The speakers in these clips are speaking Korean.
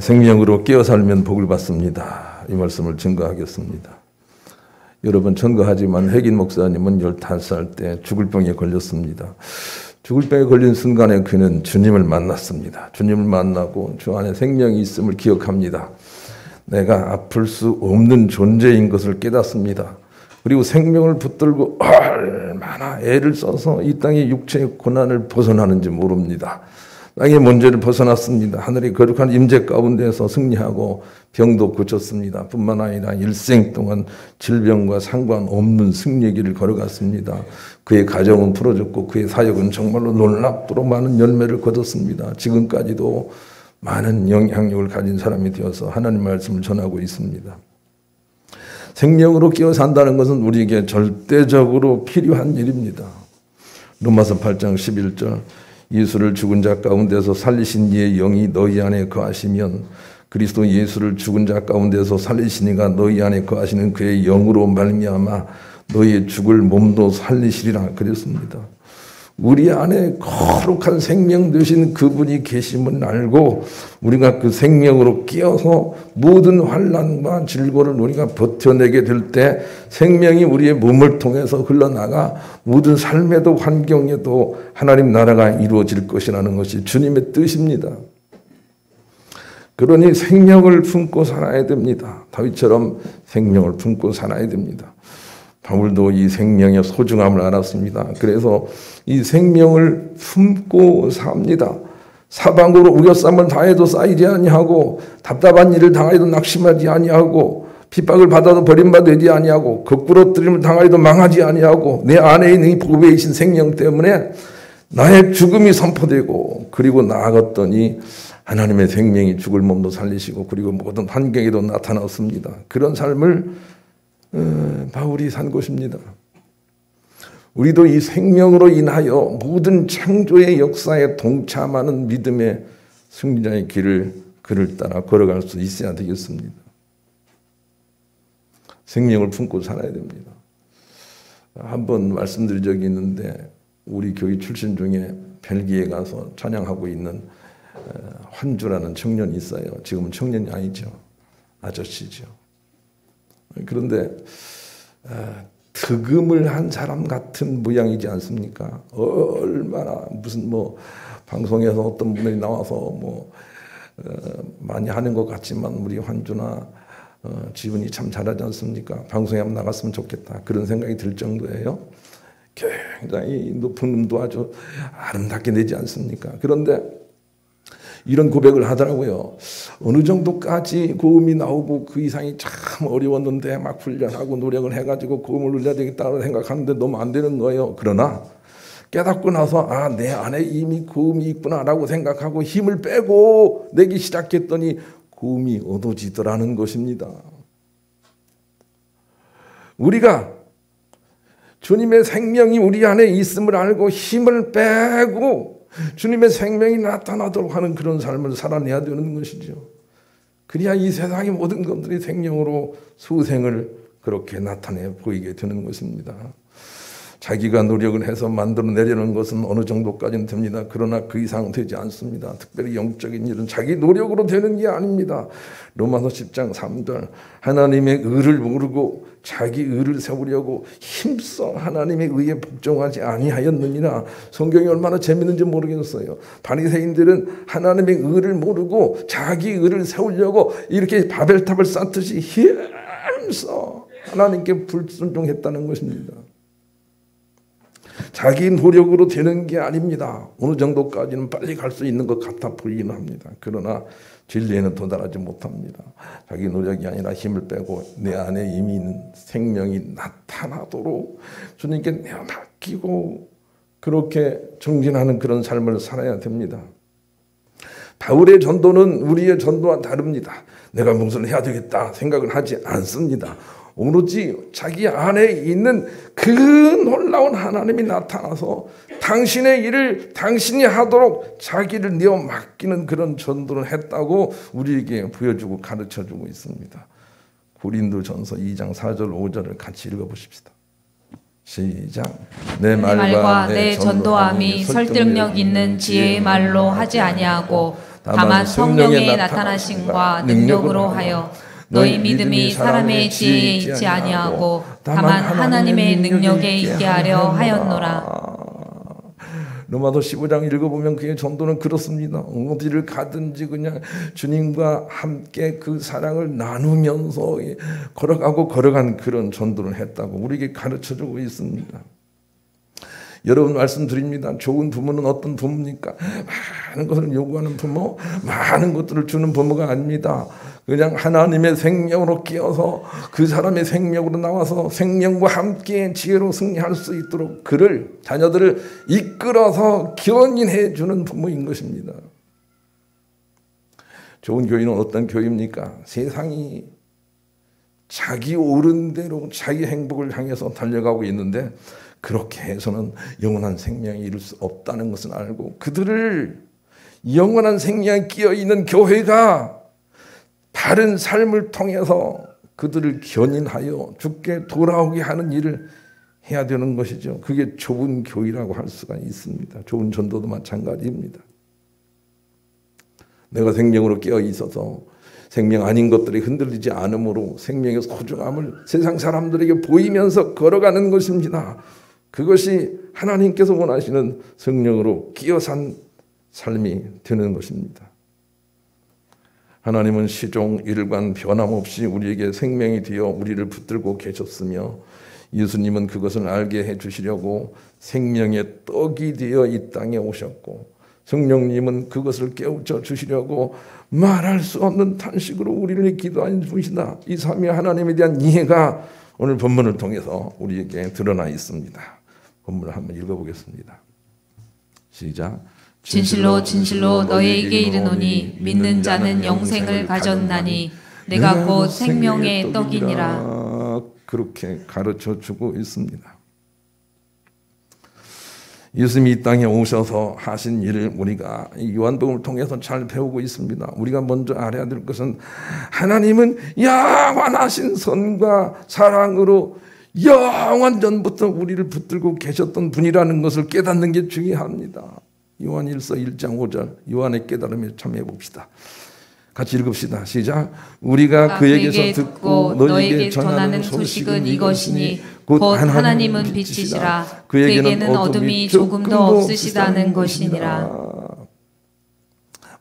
생명으로 깨어 살면 복을 받습니다. 이 말씀을 증거하겠습니다. 여러분, 증거하지만 혜긴 목사님은 15살 때 죽을 병에 걸렸습니다. 죽을 병에 걸린 순간에 그는 주님을 만났습니다. 주님을 만나고 주 안에 생명이 있음을 기억합니다. 내가 아플 수 없는 존재인 것을 깨닫습니다. 그리고 생명을 붙들고 얼마나 애를 써서 이 땅의 육체의 고난을 벗어나는지 모릅니다. 땅의 문제를 벗어났습니다. 하늘의 거룩한 임재 가운데서 승리하고 병도 고쳤습니다. 뿐만 아니라 일생 동안 질병과 상관없는 승리의 길을 걸어갔습니다. 그의 가정은 풀어졌고 그의 사역은 정말로 놀랍도록 많은 열매를 거뒀습니다. 지금까지도 많은 영향력을 가진 사람이 되어서 하나님 말씀을 전하고 있습니다. 생명으로 깨어 산다는 것은 우리에게 절대적으로 필요한 일입니다. 로마서 8장 11절, 예수를 죽은 자 가운데서 살리신 이의 영이 너희 안에 거하시면 그리스도 예수를 죽은 자 가운데서 살리신 이가 너희 안에 거하시는 그의 영으로 말미암아 너희의 죽을 몸도 살리시리라 그랬습니다. 우리 안에 거룩한 생명 되신 그분이 계심을 알고 우리가 그 생명으로 깨어서 모든 환난과 질고를 우리가 버텨내게 될 때 생명이 우리의 몸을 통해서 흘러나가 모든 삶에도 환경에도 하나님 나라가 이루어질 것이라는 것이 주님의 뜻입니다. 그러니 생명을 품고 살아야 됩니다. 다윗처럼 생명을 품고 살아야 됩니다. 바울도 이 생명의 소중함을 알았습니다. 그래서 이 생명을 품고 삽니다. 사방으로 우겨쌈을 당해도 쌓이지 아니하고 답답한 일을 당해도 낙심하지 아니하고 핍박을 받아도 버림받지 아니하고 거꾸로 들림을 당해도 망하지 아니하고 내 안에 있는 이 보배이신 생명 때문에 나의 죽음이 선포되고 그리고 나아갔더니 하나님의 생명이 죽을 몸도 살리시고 그리고 모든 환경에도 나타났습니다. 그런 삶을 바울이 산 것입니다. 우리도 이 생명으로 인하여 모든 창조의 역사에 동참하는 믿음의 승리자의 길을 그를 따라 걸어갈 수 있어야 되겠습니다. 생명을 품고 살아야 됩니다. 한번 말씀드린 적이 있는데 우리 교회 출신 중에 벨기에 가서 찬양하고 있는 환주라는 청년이 있어요. 지금은 청년이 아니죠. 아저씨죠. 그런데 득음을 한 사람 같은 모양이지 않습니까? 얼마나 무슨 방송에서 어떤 분이 나와서 많이 하는 것 같지만 우리 환주나 지훈이 참 잘하지 않습니까? 방송에 한번 나갔으면 좋겠다 그런 생각이 들 정도예요. 굉장히 높은 음도 아주 아름답게 내지 않습니까? 그런데 이런 고백을 하더라고요. 어느 정도까지 고음이 나오고 그 이상이 참 어려웠는데 막 훈련하고 노력을 해가지고 고음을 올려야 되겠다고 생각하는데 너무 안 되는 거예요. 그러나 깨닫고 나서 내 안에 이미 고음이 있구나라고 생각하고 힘을 빼고 내기 시작했더니 고음이 얻어지더라는 것입니다. 우리가 주님의 생명이 우리 안에 있음을 알고 힘을 빼고 주님의 생명이 나타나도록 하는 그런 삶을 살아내야 되는 것이죠. 그래야 이 세상의 모든 것들이 생명으로 수생을 그렇게 나타내 보이게 되는 것입니다. 자기가 노력을 해서 만들어내려는 것은 어느 정도까지는 됩니다. 그러나 그 이상은 되지 않습니다. 특별히 영적인 일은 자기 노력으로 되는 게 아닙니다. 로마서 10장 3절 하나님의 의를 모르고 자기 의를 세우려고 힘써 하나님의 의에 복종하지 아니하였느니라. 성경이 얼마나 재밌는지 모르겠어요. 바리새인들은 하나님의 의를 모르고 자기 의를 세우려고 이렇게 바벨탑을 쌓듯이 힘써 하나님께 불순종했다는 것입니다. 자기 노력으로 되는 게 아닙니다. 어느 정도까지는 빨리 갈 수 있는 것 같아 보이긴 합니다. 그러나 진리에는 도달하지 못합니다. 자기 노력이 아니라 힘을 빼고 내 안에 이미 있는 생명이 나타나도록 주님께 내어 맡기고 그렇게 정진하는 그런 삶을 살아야 됩니다. 바울의 전도는 우리의 전도와 다릅니다. 내가 무엇을 해야 되겠다 생각을 하지 않습니다. 오로지 자기 안에 있는 그 놀라운 하나님이 나타나서 당신의 일을 당신이 하도록 자기를 내어 맡기는 그런 전도를 했다고 우리에게 보여주고 가르쳐주고 있습니다. 고린도전서 2장 4절 5절을 같이 읽어보십시다. 시작. 내 말과 내 전도함이 설득력 있는 지혜의 말로 하지 아니하고 다만 성령의 나타나심과 능력으로 하여 너희 믿음이 사람의 지혜에 있지 아니하고 다만 하나님의 능력에 있게 하려 하였노라. 로마서 15장 읽어보면 그의 전도는 그렇습니다. 어디를 가든지 그냥 주님과 함께 그 사랑을 나누면서 걸어간 그런 전도를 했다고 우리에게 가르쳐주고 있습니다. 여러분 말씀드립니다. 좋은 부모는 어떤 부모입니까? 많은 것을 요구하는 부모, 많은 것들을 주는 부모가 아닙니다. 그냥 하나님의 생명으로 끼어서 그 사람의 생명으로 나와서 생명과 함께 지혜로 승리할 수 있도록 그를, 자녀들을 이끌어서 견인해 주는 부모인 것입니다. 좋은 교인은 어떤 교회입니까? 세상이 자기 옳은 대로 자기 행복을 향해서 달려가고 있는데 그렇게 해서는 영원한 생명에 이룰 수 없다는 것을 알고 그들을 영원한 생명에 끼어있는 교회가 바른 삶을 통해서 그들을 견인하여 주께 돌아오게 하는 일을 해야 되는 것이죠. 그게 좋은 교회라고 할 수가 있습니다. 좋은 전도도 마찬가지입니다. 내가 생명으로 깨어 있어서 생명 아닌 것들이 흔들리지 않으므로 생명의 소중함을 세상 사람들에게 보이면서 걸어가는 것입니다. 그것이 하나님께서 원하시는 성령으로 끼어 산 삶이 되는 것입니다. 하나님은 시종 일관 변함없이 우리에게 생명이 되어 우리를 붙들고 계셨으며 예수님은 그것을 알게 해주시려고 생명의 떡이 되어 이 땅에 오셨고 성령님은 그것을 깨우쳐 주시려고 말할 수 없는 탄식으로 우리를 기도하는 분이시다. 이 삼위 하나님에 대한 이해가 오늘 본문을 통해서 우리에게 드러나 있습니다. 본문을 한번 읽어보겠습니다. 시작. 진실로 진실로 너희에게 이르노니 믿는 자는 영생을 가졌나니 내가 곧 생명의 떡이니라. 그렇게 가르쳐주고 있습니다. 예수님이 이 땅에 오셔서 하신 일을 우리가 요한복음을 통해서 잘 배우고 있습니다. 우리가 먼저 알아야 될 것은 하나님은 영원하신 선과 사랑으로 영원 전부터 우리를 붙들고 계셨던 분이라는 것을 깨닫는 게 중요합니다. 요한일서 1장 5절 요한의 깨달음에 참여해 봅시다. 같이 읽읍시다. 시작. 우리가 그에게서 듣고 너희에게 전하는 소식은 이것이니 곧 하나님은 빛이시라 그에게는 어둠이 조금도 없으시다는 것이니라.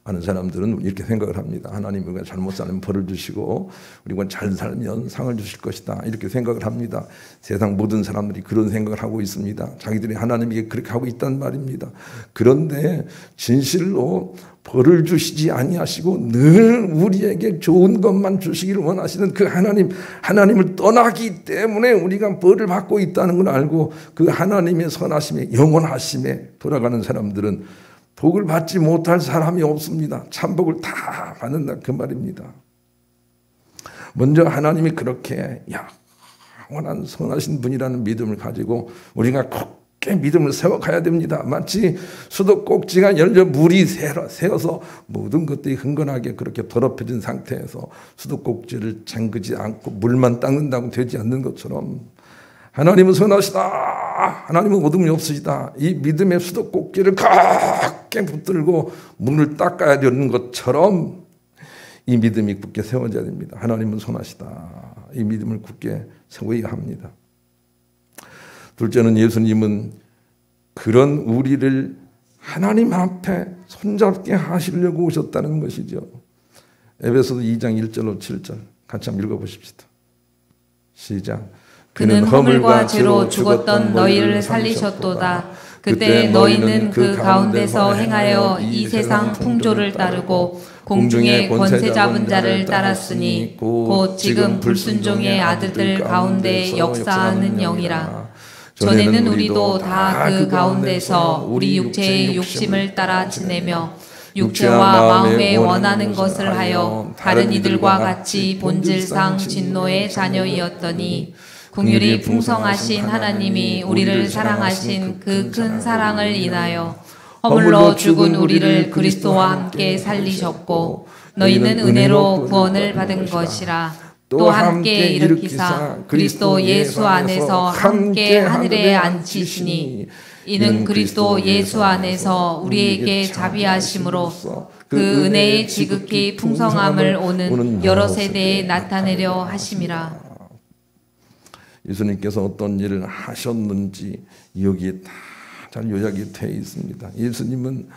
많은 사람들은 이렇게 생각을 합니다. 하나님 우리가 잘못 살면 벌을 주시고 우리가 잘 살면 상을 주실 것이다. 이렇게 생각을 합니다. 세상 모든 사람들이 그런 생각을 하고 있습니다. 자기들이 하나님에게 그렇게 하고 있단 말입니다. 그런데 진실로 벌을 주시지 아니하시고 늘 우리에게 좋은 것만 주시기를 원하시는 그 하나님을 떠나기 때문에 우리가 벌을 받고 있다는 걸 알고 그 하나님의 선하심에 영원하심에 돌아가는 사람들은 복을 받지 못할 사람이 없습니다. 참복을 다 받는다 그 말입니다. 먼저 하나님이 그렇게 영원한 선하신 분이라는 믿음을 가지고 우리가 굳게 믿음을 세워가야 됩니다. 마치 수도꼭지가 열려 물이 새어서 모든 것들이 흥건하게 그렇게 더럽혀진 상태에서 수도꼭지를 잠그지 않고 물만 닦는다고 되지 않는 것처럼 하나님은 선하시다. 하나님은 어둠이 없으시다. 이 믿음의 수도꼭지를 굳게 붙들고 문을 닦아야 되는 것처럼 이 믿음이 굳게 세워져야 됩니다. 하나님은 선하시다. 이 믿음을 굳게 세워야 합니다. 둘째는 예수님은 그런 우리를 하나님 앞에 손잡게 하시려고 오셨다는 것이죠. 에베소서 2장 1절로 7절 같이 한번 읽어보십시다. 시작. 그는 허물과 죄로 죽었던 너희를 살리셨도다. 그때 너희는 그 가운데서 행하여 이 세상 풍조를 따르고 공중의 권세 잡은 자를 따랐으니 곧 지금 불순종의 아들들 가운데 역사하는 영이라. 전에는 우리도 다 그 가운데서 우리 육체의 욕심을 따라 지내며 육체와 마음에 원하는 것을 하여 다른 이들과 같이 본질상 진노의 자녀이었더니 긍휼이 풍성하신 하나님이 우리를 사랑하신 그 큰 사랑을 인하여 허물로 죽은 우리를 그리스도와 함께 살리셨고 너희는 은혜로 구원을 받은 것이라. 또 함께 일으키사 그리스도 예수 안에서 함께 하늘에 앉히시니 이는 그리스도 예수 안에서 우리에게 자비하심으로 그 은혜의 지극히 풍성함을 오는 여러 세대에 나타내려 하심이라. 예수님께서 어떤 일을 하셨는지 여기에 다 잘 요약이 되어 있습니다. 예수님은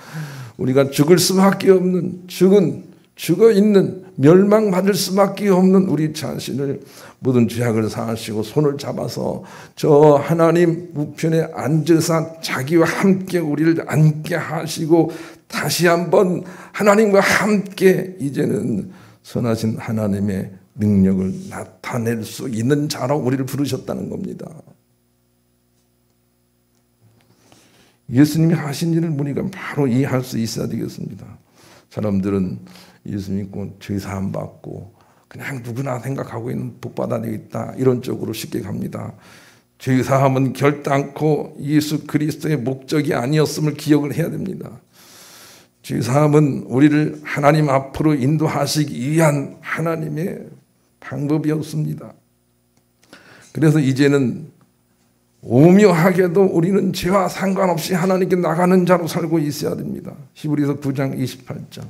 우리가 죽을 수밖에 없는, 죽어 있는, 멸망받을 수밖에 없는 우리 자신을 모든 죄악을 사하시고 손을 잡아서 저 하나님 우편에 앉으사 자기와 함께 우리를 앉게 하시고 다시 한번 하나님과 함께 이제는 선하신 하나님의 능력을 나타낼 수 있는 자로 우리를 부르셨다는 겁니다. 예수님이 하신 일을 우리가 바로 이해할 수 있어야 되겠습니다. 사람들은 예수 믿고 죄사함 받고 그냥 누구나 생각하고 있는 복받아 되겠다 이런 쪽으로 쉽게 갑니다. 죄사함은 결단코 예수 그리스도의 목적이 아니었음을 기억을 해야 됩니다. 죄사함은 우리를 하나님 앞으로 인도하시기 위한 하나님의 방법이었습니다. 그래서 이제는 오묘하게도 우리는 죄와 상관없이 하나님께 나가는 자로 살고 있어야 됩니다. 히브리서 9장 28절.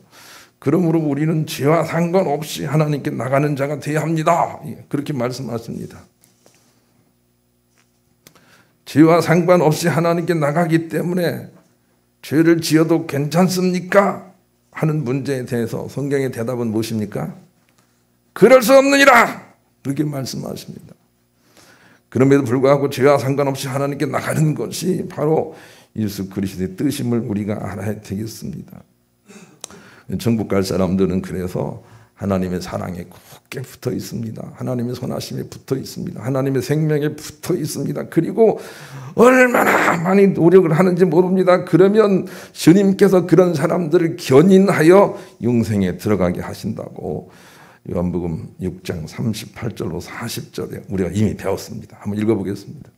그러므로 우리는 죄와 상관없이 하나님께 나가는 자가 되어야 합니다. 그렇게 말씀하십니다. 죄와 상관없이 하나님께 나가기 때문에 죄를 지어도 괜찮습니까? 하는 문제에 대해서 성경의 대답은 무엇입니까? 그럴 수 없느니라! 그렇게 말씀하십니다. 그럼에도 불구하고 죄와 상관없이 하나님께 나가는 것이 바로 예수 그리스도의 뜻임을 우리가 알아야 되겠습니다. 천국 갈 사람들은 그래서 하나님의 사랑에 굳게 붙어 있습니다. 하나님의 선하심에 붙어 있습니다. 하나님의 생명에 붙어 있습니다. 그리고 얼마나 많이 노력을 하는지 모릅니다. 그러면 주님께서 그런 사람들을 견인하여 영생에 들어가게 하신다고 요한복음 6장 38절로 40절에 우리가 이미 배웠습니다. 한번 읽어보겠습니다.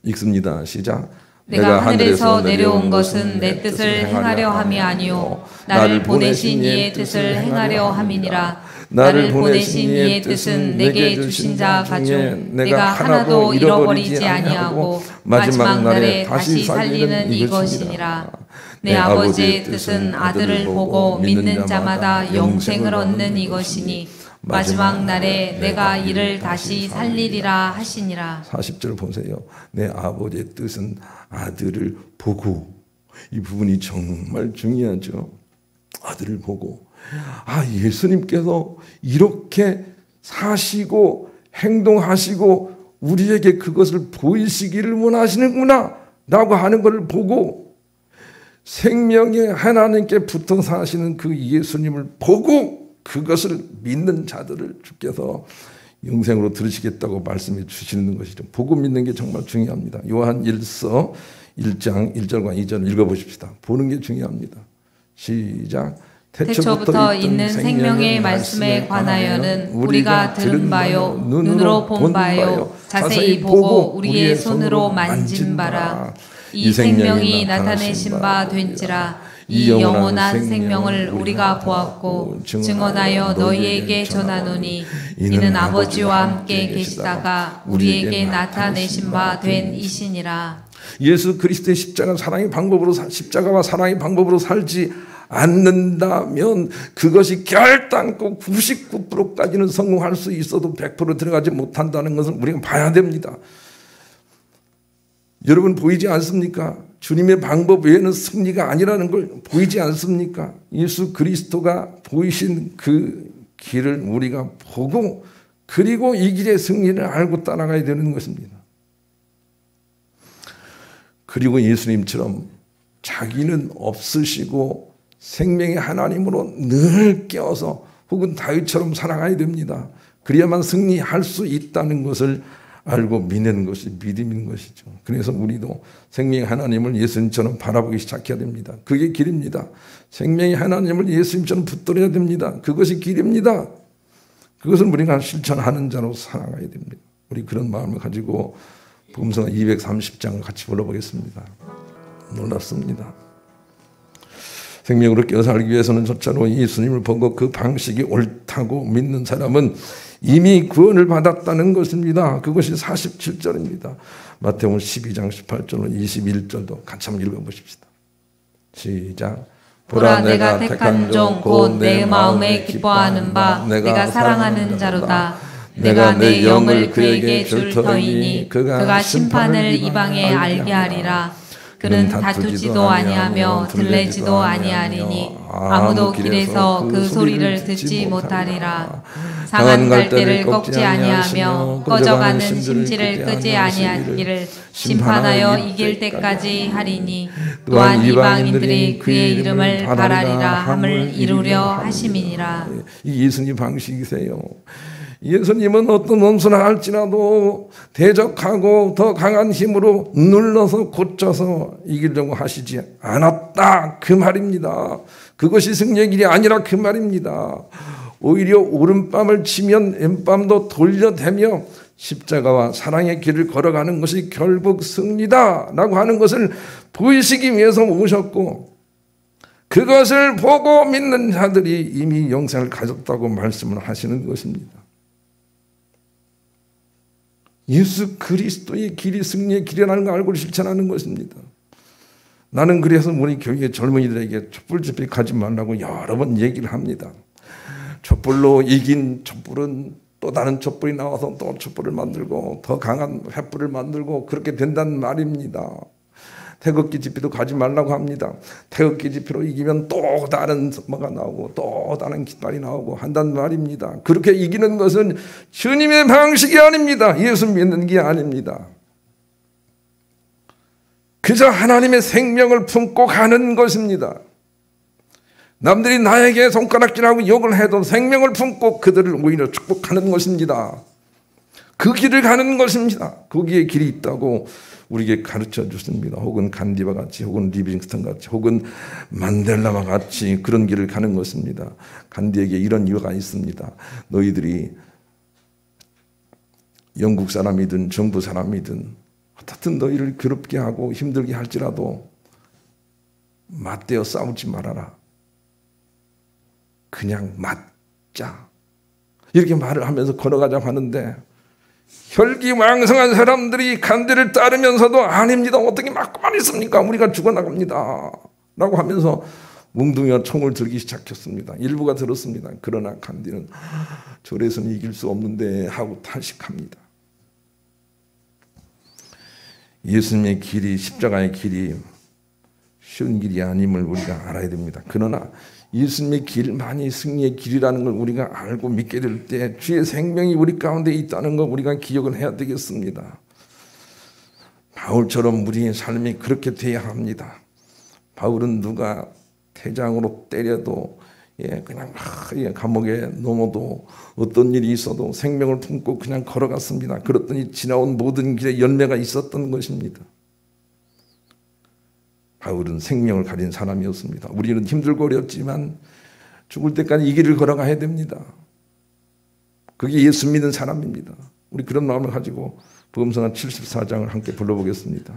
읽습니다. 시작. 내가 하늘에서 내려온 것은 내 뜻을 행하려 함이 아니요 나를 보내신 이의 뜻을 행하려 함이니라. 나를 보내신 이의 뜻은 내게 주신 자 가중 내가 하나도 잃어버리지 아니하고 마지막 날에 다시 살리는 이것이니라. 내 아버지의 뜻은 아들을 보고 믿는 자마다 영생을 얻는 이것이니 마지막 날에 내가 이를 다시 살리리라 하시니라. 40절 보세요. 내 아버지의 뜻은 아들을 보고, 이 부분이 정말 중요하죠. 아들을 보고, 예수님께서 이렇게 사시고 행동하시고 우리에게 그것을 보이시기를 원하시는구나 라고 하는 것을 보고, 생명의 하나님께 붙어 사시는 그 예수님을 보고 그것을 믿는 자들을 주께서 영생으로 들으시겠다고 말씀해 주시는 것이죠. 보고 믿는 게 정말 중요합니다. 요한 1서 1장 1절과 2절을 읽어보십시다. 보는 게 중요합니다. 시작. 태초부터 있는 생명의 말씀에 관하여는 우리가 들은 바요 눈으로 본 바요 자세히 보고 우리의 손으로 만진 바라. 이 생명이 나타내신 바 된지라. 이 영원한 생명을 우리가 보았고 증언하여 너희에게 전하노니 이는 아버지와 함께 계시다가 우리에게 나타내신 바 된 이시니라. 예수 그리스도의 십자가와 사랑의 방법으로 살지 않는다면 그것이 결단코 99%까지는 성공할 수 있어도 100% 들어가지 못한다는 것을 우리가 봐야 됩니다. 여러분 보이지 않습니까? 주님의 방법 외에는 승리가 아니라는 걸 보이지 않습니까? 예수 그리스도가 보이신 그 길을 우리가 보고 그리고 이 길의 승리를 알고 따라가야 되는 것입니다. 그리고 예수님처럼 자기는 없으시고 생명의 하나님으로 늘 깨어서 혹은 다윗처럼 살아가야 됩니다. 그래야만 승리할 수 있다는 것을 알고 믿는 것이 믿음인 것이죠. 그래서 우리도 생명의 하나님을 예수님처럼 바라보기 시작해야 됩니다. 그게 길입니다. 생명의 하나님을 예수님처럼 붙들어야 됩니다. 그것이 길입니다. 그것을 우리가 실천하는 자로 살아가야 됩니다. 우리 그런 마음을 가지고 복음서 230장을 같이 불러보겠습니다. 놀랍습니다. 생명으로 깨어 살기 위해서는 첫째로 예수님을 보고 그 방식이 옳다고 믿는 사람은 이미 구원을 받았다는 것입니다. 그것이 47절입니다. 마태복음 12장 18절로 21절도 같이 한번 읽어보십시다. 시작. 보라 내가 택한 종 곧 내 마음에 기뻐하는 바 내가 사랑하는 자로다. 내가 내 영을 그에게 줄 터이니 그가 심판을 이방에 알게 하리라. 그는 다투지도 아니하며 들레지도 아니하리니 아무도 길에서 그 소리를 듣지 못하리라. 상한 갈대를 꺾지 아니하며 꺼져가는 심지를 끄지 아니하기를 심판하여 이길 때까지 하리니 또한 이방인들이 그의 이름을 바라리라 함을 이루려 하심이니라. 이 예수님 방식이세요. 예수님은 어떤 원수나 할지라도 대적하고 더 강한 힘으로 눌러서 고쳐서 이기려고 하시지 않았다 그 말입니다. 그것이 승리의 길이 아니라 그 말입니다. 오히려 오른밤을 치면 왼밤도 돌려대며 십자가와 사랑의 길을 걸어가는 것이 결국 승리다 라고 하는 것을 보이시기 위해서 오셨고, 그것을 보고 믿는 자들이 이미 영생을 가졌다고 말씀을 하시는 것입니다. 예수 그리스도의 길이 승리의 길이라는 걸 알고 실천하는 것입니다. 나는 그래서 우리 교회 젊은이들에게 촛불 집회 가지 말라고 여러 번 얘기를 합니다. 촛불로 이긴 촛불은 또 다른 촛불이 나와서 또 촛불을 만들고 더 강한 횃불을 만들고 그렇게 된다는 말입니다. 태극기 집회도 가지 말라고 합니다. 태극기 집회로 이기면 또 다른 뭐가 나오고 또 다른 깃발이 나오고 한단 말입니다. 그렇게 이기는 것은 주님의 방식이 아닙니다. 예수 믿는 게 아닙니다. 그저 하나님의 생명을 품고 가는 것입니다. 남들이 나에게 손가락질하고 욕을 해도 생명을 품고 그들을 오히려 축복하는 것입니다. 그 길을 가는 것입니다. 거기에 길이 있다고 우리에게 가르쳐 주십니다. 혹은 간디와 같이, 혹은 리빙스턴 같이, 혹은 만델라와 같이 그런 길을 가는 것입니다. 간디에게 이런 이유가 있습니다. 너희들이 영국 사람이든 정부 사람이든 어떻든 너희를 괴롭게 하고 힘들게 할지라도 맞대어 싸우지 말아라. 그냥 맞자. 이렇게 말을 하면서 걸어가자고 하는데, 혈기왕성한 사람들이 간디를 따르면서도 아닙니다. 어떻게 맞고만 있습니까? 우리가 죽어나갑니다. 라고 하면서 몽둥이와 총을 들기 시작했습니다. 일부가 들었습니다. 그러나 간디는 저래서는 이길 수 없는데 하고 탄식합니다. 예수님의 길이, 십자가의 길이 쉬운 길이 아님을 우리가 알아야 됩니다. 그러나 예수님의 길만이 승리의 길이라는 걸 우리가 알고 믿게 될 때 주의 생명이 우리 가운데 있다는 걸 우리가 기억을 해야 되겠습니다. 바울처럼 우리의 삶이 그렇게 돼야 합니다. 바울은 누가 대장으로 때려도 그냥 감옥에 넘어도 어떤 일이 있어도 생명을 품고 그냥 걸어갔습니다. 그랬더니 지나온 모든 길에 열매가 있었던 것입니다. 바울은 생명을 가진 사람이었습니다. 우리는 힘들고 어렵지만 죽을 때까지 이 길을 걸어가야 됩니다. 그게 예수 믿는 사람입니다. 우리 그런 마음을 가지고 복음성가 74장을 함께 불러보겠습니다.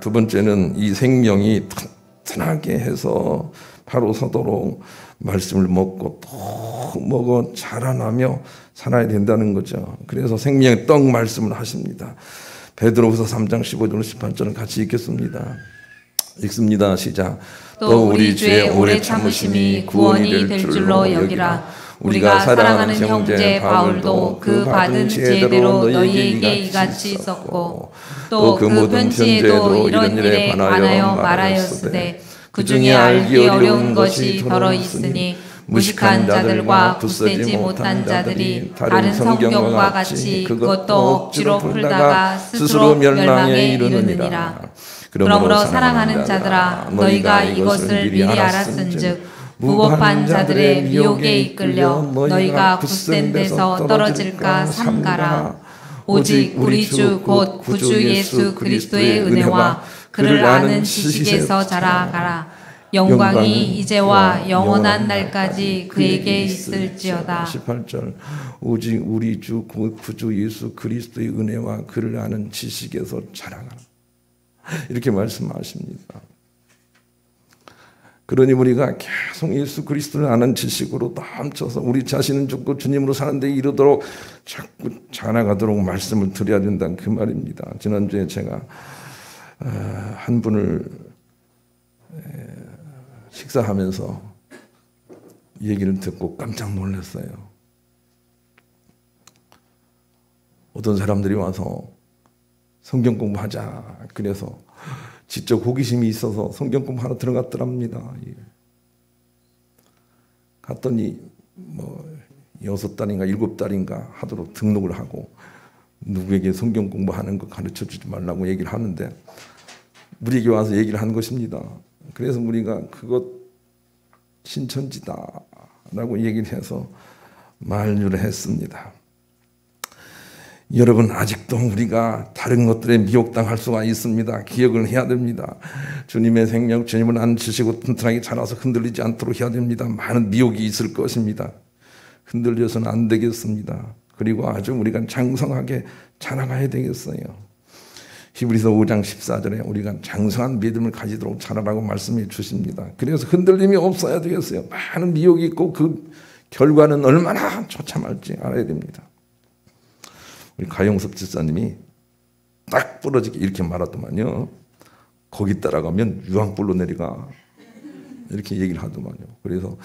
두 번째는 이 생명이 튼튼하게 해서 바로 서도록 말씀을 먹고 또 먹어 자라나며 살아야 된다는 거죠. 그래서 생명의 떡 말씀을 하십니다. 베드로후서 3장 15절 18절은 같이 읽겠습니다. 읽습니다. 시작. 또 우리 주의 오래 참으심이 구원이 될 줄로 여기라. 우리가 사랑하는 형제 바울도 그 받은 지혜대로 너희에게 이같이 썼고 또 그 모든 편지에도 이런 일에 관하여 말하였으되 그 중에 알기 어려운 것이 더러 있으니 무식한 자들과 굳세지 못한 자들이 다른 성경과 같이 그것도 억지로 풀다가 스스로 멸망에 이르느니라. 그러므로 사랑하는 자들아 너희가 이것을 미리 알았은즉 무법한 자들의 미혹에 이끌려 너희가 굳센 데서 떨어질까 삼가라. 오직 우리 주 곧 구주 예수 그리스도의 은혜와 그를 아는 지식에서 자라가라. 영광이 이제와 영원한 날까지 그에게 있을지어다. 18절 오직 우리 주 곧 구주 예수 그리스도의 은혜와 그를 아는 지식에서 자라가라. 이렇게 말씀하십니다. 그러니 우리가 계속 예수 그리스도를 아는 지식으로 넘쳐서 우리 자신은 죽고 주님으로 사는 데 이르도록 자꾸 자라가도록 말씀을 드려야 된다는 그 말입니다. 지난주에 제가 한 분을 식사하면서 얘기를 듣고 깜짝 놀랐어요. 어떤 사람들이 와서 성경 공부하자 그래서 지적 호기심이 있어서 성경 공부하러 들어갔더랍니다. 갔더니 뭐 6달인가 7달인가 하도록 등록을 하고 누구에게 성경 공부하는 거 가르쳐주지 말라고 얘기를 하는데 우리에게 와서 얘기를 한 것입니다. 그래서 우리가 그것 신천지다라고 얘기를 해서 만류를 했습니다. 여러분, 아직도 우리가 다른 것들에 미혹당할 수가 있습니다. 기억을 해야 됩니다. 주님의 생명, 주님을 아는 지식으로 튼튼하게 자라서 흔들리지 않도록 해야 됩니다. 많은 미혹이 있을 것입니다. 흔들려서는 안 되겠습니다. 그리고 아주 우리가 장성하게 자라가야 되겠어요. 히브리서 5장 14절에 우리가 장성한 믿음을 가지도록 자라라고 말씀해 주십니다. 그래서 흔들림이 없어야 되겠어요. 많은 미혹이 있고 그 결과는 얼마나 처참할지 알아야 됩니다. 우리 가용섭 집사님이 딱 부러지게 이렇게 말하더만요. 거기 따라가면 유황불로 내려가. 이렇게 얘기를 하더만요. 그래서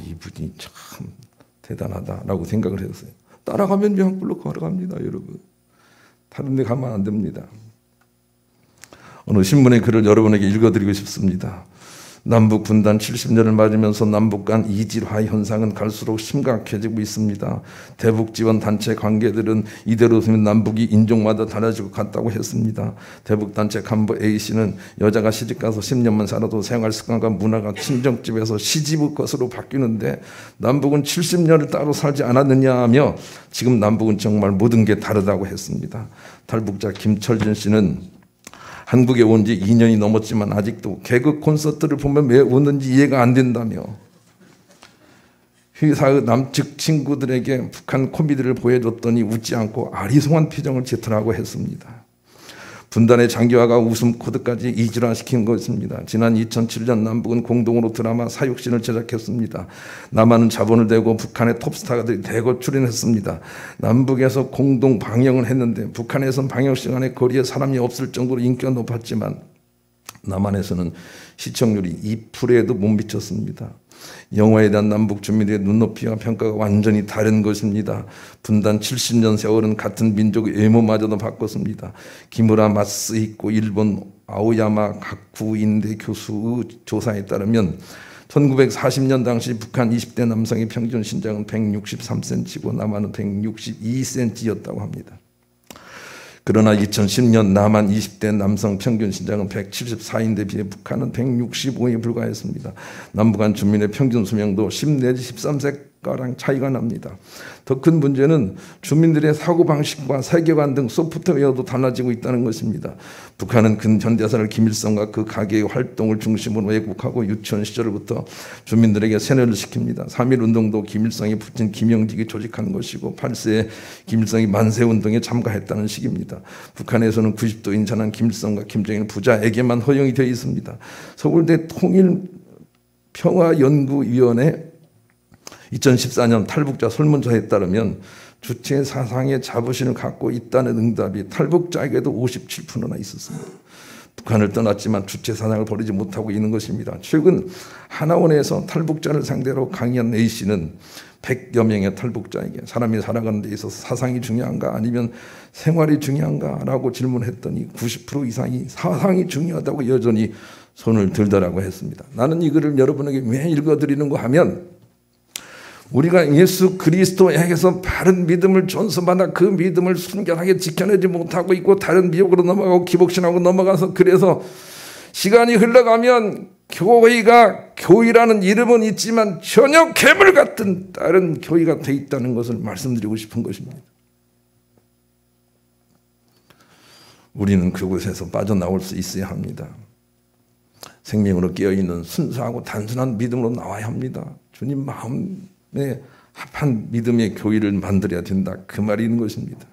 이분이 참 대단하다라고 생각을 했어요. 따라가면 유황불로 걸어갑니다, 여러분. 다른 데 가면 안 됩니다. 오늘 신문의 글을 여러분에게 읽어드리고 싶습니다. 남북 분단 70년을 맞으면서 남북 간 이질화 현상은 갈수록 심각해지고 있습니다. 대북 지원 단체 관계들은 이대로 두면 남북이 인종마다 달라질 것 같다고 했습니다. 대북 단체 간부 A씨는 여자가 시집가서 10년만 살아도 생활 습관과 문화가 친정집에서 시집의 것으로 바뀌는데 남북은 70년을 따로 살지 않았느냐 하며 지금 남북은 정말 모든 게 다르다고 했습니다. 탈북자 김철진 씨는 한국에 온 지 2년이 넘었지만 아직도 개그 콘서트를 보면 왜 웃는지 이해가 안 된다며 회사의 남측 친구들에게 북한 코미디를 보여줬더니 웃지 않고 아리송한 표정을 짓더라고 했습니다. 분단의 장기화가 웃음 코드까지 이질화시킨 것입니다. 지난 2007년 남북은 공동으로 드라마 사육신을 제작했습니다. 남한은 자본을 대고 북한의 톱스타들이 대거 출연했습니다. 남북에서 공동 방영을 했는데 북한에서는 방영 시간에 거리에 사람이 없을 정도로 인기가 높았지만 남한에서는 시청률이 2%에도 못 미쳤습니다. 영화에 대한 남북 주민들의 눈높이와 평가가 완전히 다른 것입니다. 분단 70년 세월은 같은 민족의 외모마저도 바꿨습니다. 기무라 마스히코 일본 아오야마 가쿠인대 교수의 조사에 따르면 1940년 당시 북한 20대 남성의 평균 신장은 163cm고 남한은 162cm였다고 합니다. 그러나 2010년 남한 20대 남성 평균 신장은 174인데 비해 북한은 165에 불과했습니다. 남북한 주민의 평균 수명도 10 내지 13세가량 차이가 납니다. 더 큰 문제는 주민들의 사고방식과 세계관 등 소프트웨어도 달라지고 있다는 것입니다. 북한은 근현대사를 김일성과 그 가계의 활동을 중심으로 왜곡하고 유치원 시절부터 주민들에게 세뇌를 시킵니다. 3.1운동도 김일성이 붙인 김영직이 조직한 것이고 8세에 김일성이 만세운동에 참가했다는 식입니다. 북한에서는 90도 인천한 김일성과 김정일 부자에게만 허용이 되어 있습니다. 서울대 통일평화연구위원회 2014년 탈북자 설문조사에 따르면 주체 사상의 자부심을 갖고 있다는 응답이 탈북자에게도 57%나 있었습니다. 북한을 떠났지만 주체 사상을 버리지 못하고 있는 것입니다. 최근 하나원에서 탈북자를 상대로 강의한 A씨는 100여 명의 탈북자에게 사람이 살아가는 데 있어서 사상이 중요한가 아니면 생활이 중요한가 라고 질문했더니 90% 이상이 사상이 중요하다고 여전히 손을 들더라고 했습니다. 나는 이 글을 여러분에게 왜 읽어드리는가 하면 우리가 예수 그리스도에게서 바른 믿음을 존속받아 그 믿음을 순결하게 지켜내지 못하고 있고 다른 미혹으로 넘어가고 기복신하고 넘어가서 그래서 시간이 흘러가면 교회가 교회라는 이름은 있지만 전혀 괴물 같은 다른 교회가 돼 있다는 것을 말씀드리고 싶은 것입니다. 우리는 그곳에서 빠져나올 수 있어야 합니다. 생명으로 깨어있는 순수하고 단순한 믿음으로 나와야 합니다. 주님 마음에 합한 믿음의 교회를 만들어야 된다. 그 말이 있는 것입니다.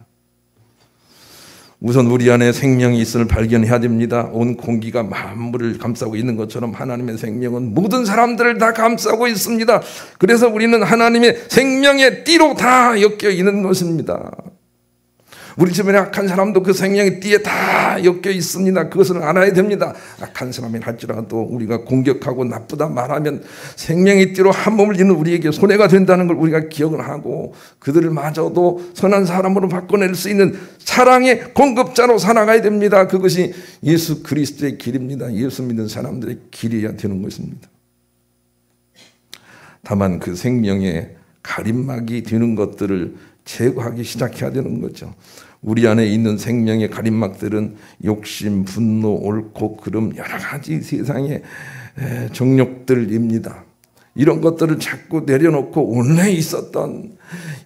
우선 우리 안에 생명이 있음을 발견해야 됩니다. 온 공기가 만물을 감싸고 있는 것처럼 하나님의 생명은 모든 사람들을 다 감싸고 있습니다. 그래서 우리는 하나님의 생명의 띠로 다 엮여 있는 것입니다. 우리 주변에 악한 사람도 그 생명의 띠에 다 엮여 있습니다. 그것을 알아야 됩니다. 악한 사람이 할지라도 우리가 공격하고 나쁘다 말하면 생명의 띠로 한 몸을 잇는 우리에게 손해가 된다는 걸 우리가 기억을 하고 그들을 마저도 선한 사람으로 바꿔낼 수 있는 사랑의 공급자로 살아가야 됩니다. 그것이 예수 그리스도의 길입니다. 예수 믿는 사람들의 길이어야 되는 것입니다. 다만 그 생명의 가림막이 되는 것들을 제거하기 시작해야 되는 거죠. 우리 안에 있는 생명의 가림막들은 욕심, 분노, 옳고 그름 여러 가지 세상의 정욕들입니다. 이런 것들을 자꾸 내려놓고 원래 있었던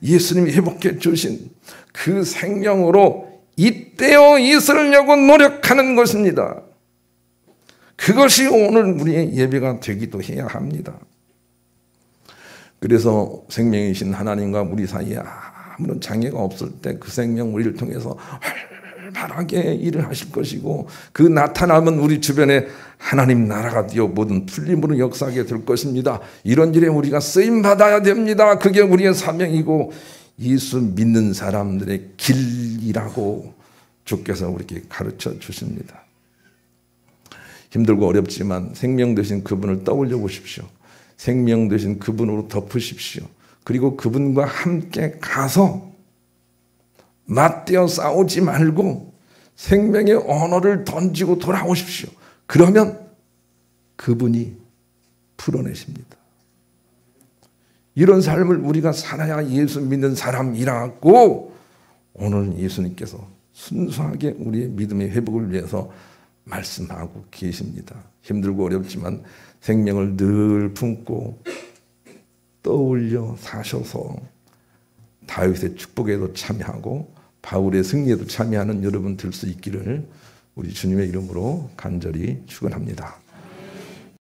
예수님이 회복해 주신 그 생명으로 잇대어 있으려고 노력하는 것입니다. 그것이 오늘 우리의 예배가 되기도 해야 합니다. 그래서 생명이신 하나님과 우리 사이에 아무런 장애가 없을 때 그 생명 우리를 통해서 활발하게 일을 하실 것이고 그 나타남은 우리 주변에 하나님 나라가 되어 모든 풀림으로 역사하게 될 것입니다. 이런 일에 우리가 쓰임받아야 됩니다. 그게 우리의 사명이고 예수 믿는 사람들의 길이라고 주께서 우리에게 가르쳐 주십니다. 힘들고 어렵지만 생명 되신 그분을 떠올려 보십시오. 생명 되신 그분으로 덮으십시오. 그리고 그분과 함께 가서 맞대어 싸우지 말고 생명의 언어를 던지고 돌아오십시오. 그러면 그분이 풀어내십니다. 이런 삶을 우리가 살아야 예수 믿는 사람이라고 오늘 예수님께서 순수하게 우리의 믿음의 회복을 위해서 말씀하고 계십니다. 힘들고 어렵지만 생명을 늘 품고 떠올려 사셔서 다윗의 축복에도 참여하고 바울의 승리에도 참여하는 여러분 될 수 있기를 우리 주님의 이름으로 간절히 축원합니다.